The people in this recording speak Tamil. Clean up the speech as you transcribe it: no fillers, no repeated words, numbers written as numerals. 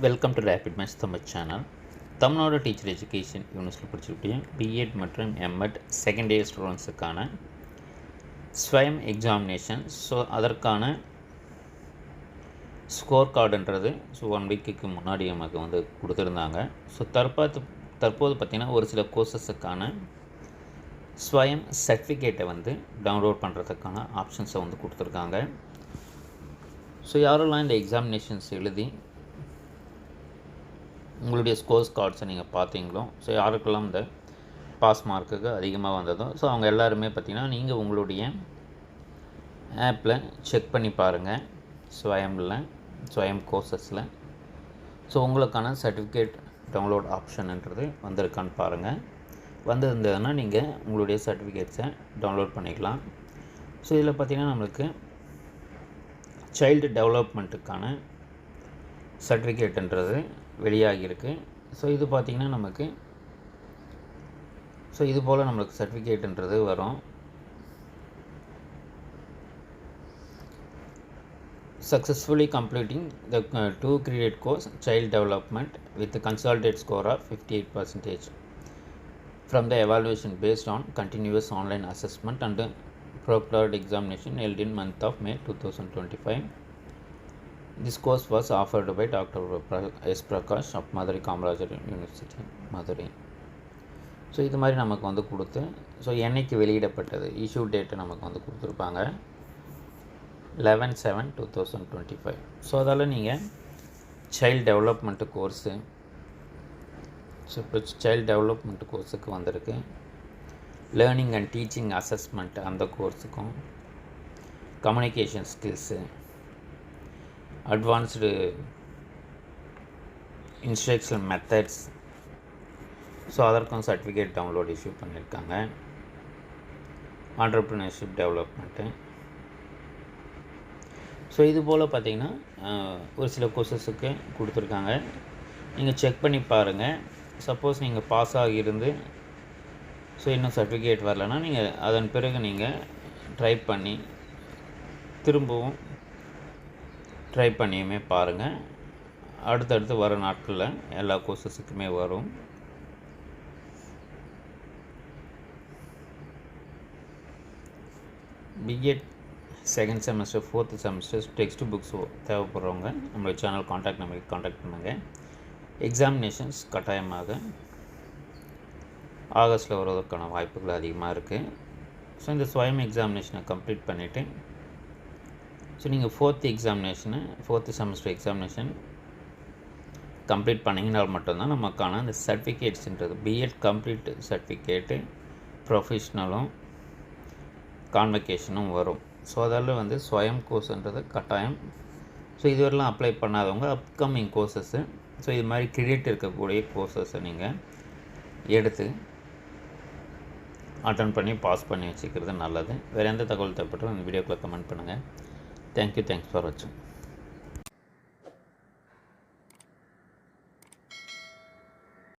Welcome to rapid maths Tamil channel. Tamil Nadu teacher education university படிச்சுக்கிட்டேன் பிஎட் மற்றும் எம்எட் செகண்ட் இயர் ஸ்டூடெண்ட்ஸுக்கான ஸ்வயம் எக்ஸாமினேஷன். ஸோ அதற்கான ஸ்கோர் கார்டுன்றது 1 வீக்குக்கு முன்னாடி நமக்கு வந்து கொடுத்துருந்தாங்க. ஸோ தற்போது பார்த்திங்கன்னா ஒரு சில கோர்சஸுக்கான ஸ்வயம் சர்டிஃபிகேட்டை வந்து டவுன்லோட் பண்ணுறதுக்கான ஆப்ஷன்ஸை வந்து கொடுத்துருக்காங்க. ஸோ யாரெல்லாம் இந்த எக்ஸாமினேஷன்ஸ் எழுதி உங்களுடைய ஸ்கோர்ஸ் கார்ட்ஸை நீங்கள் பார்த்தீங்களோ, ஸோ யாருக்கெல்லாம் இந்த பாஸ் மார்க்குக்கு அதிகமாக வந்ததோ, ஸோ அவங்க எல்லாருமே பார்த்திங்கன்னா நீங்கள் உங்களுடைய ஆப்பில் செக் பண்ணி பாருங்கள். ஸ்வயம் கோர்சஸில் ஸோ உங்களுக்கான சர்டிஃபிகேட் டவுன்லோட் ஆப்ஷன்ன்றது வந்திருக்கான்னு பாருங்கள். வந்திருந்ததுன்னா நீங்கள் உங்களுடைய சர்டிஃபிகேட்ஸை டவுன்லோட் பண்ணிக்கலாம். ஸோ இதில் பார்த்திங்கன்னா நம்மளுக்கு சைல்டு டெவலப்மெண்ட்டுக்கான சர்டிஃபிகேட்டுன்றது வெளியாகியிருக்கு. ஸோ இது பார்த்திங்கன்னா நமக்கு இது போல் நம்மளுக்கு சர்டிஃபிகேட்டுன்றது வரும். Successfully completing the 2 credit course child development with consolidate score of 58% from the evaluation based on continuous online assessment and proctored examination held in month of May 2025. This course was offered by Dr. S. Prakash of Madurai Kamarajar University, Madurai. So இது மாதிரி நமக்கு வந்து கொடுத்து, ஸோ என்னைக்கு வெளியிடப்பட்டது இஷ்யூ டேட்டை நமக்கு வந்து கொடுத்துருப்பாங்க 11/7/2025. ஸோ அதால் நீங்கள் சைல்டு டெவலப்மெண்ட்டு கோர்ஸு, ஸோ இப்போ சைல்டு டெவலப்மெண்ட்டு கோர்ஸுக்கு வந்திருக்கு. லேர்னிங் அண்ட் டீச்சிங் அசஸ்மெண்ட் அந்த கோர்ஸுக்கும், communication skills, advanced instructional methods, so அதற்கும் சர்டிஃபிகேட் டவுன்லோட் இஷ்யூ பண்ணியிருக்காங்க. ஆண்டர்ப்ரினர்ஷிப் டெவலப்மெண்ட்டு, ஸோ இது போல் பார்த்திங்கன்னா ஒரு சில கோர்சஸுக்கு கொடுத்துருக்காங்க. நீங்கள் செக் பண்ணி பாருங்கள். சப்போஸ் நீங்கள் பாஸ் ஆகியிருந்து ஸோ இன்னும் சர்டிஃபிகேட் வரலைன்னா நீங்கள் அதன் பிறகு நீங்கள் திரும்பவும் ட்ரை பண்ணியுமே பாருங்கள். அடுத்தடுத்து வர நாட்களில் எல்லா கோர்சஸுக்குமே வரும். BEd second semester 4th semester text books தேவைப்படுறவங்க நம்மளுடைய சேனல் காண்டாக்ட் நம்பருக்கு காண்டாக்ட் பண்ணுங்கள். எக்ஸாமினேஷன்ஸ் கட்டாயமாக ஆகஸ்ட்டில் வருவதற்கான வாய்ப்புகள் அதிகமாக இருக்குது. ஸோ இந்த ஸ்வயம் எக்ஸாமினேஷனை கம்ப்ளீட் பண்ணிவிட்டு ஸோ நீங்கள் 4th செமஸ்டர் எக்ஸாமினேஷன் கம்ப்ளீட் பண்ணிங்கனால் மட்டும்தான் நமக்கான அந்த சர்டிஃபிகேட்ஸுன்றது பிஎட் கம்ப்ளீட் சர்டிஃபிகேட்டு, ப்ரொஃபஷ்னலும் கான்வெகேஷனும் வரும். ஸோ அதால் வந்து ஸ்வயம் கோர்ஸுன்றது கட்டாயம். ஸோ இதுவரைலாம் அப்ளை பண்ணாதவங்க அப்கமிங் கோர்சஸ்ஸு, ஸோ இது மாதிரி கிரெடிட் இருக்கக்கூடிய கோர்சஸை நீங்கள் எடுத்து அட்டன் பண்ணி பாஸ் பண்ணி வச்சுக்கிறது நல்லது. வேறு எந்த தகவல் தேவைப்பட்டாலும் இந்த வீடியோக்குள்ளே கமெண்ட் பண்ணுங்கள். தேங்க்யூ, தேங்க்ஸ் ஃபார் வாட்சிங்.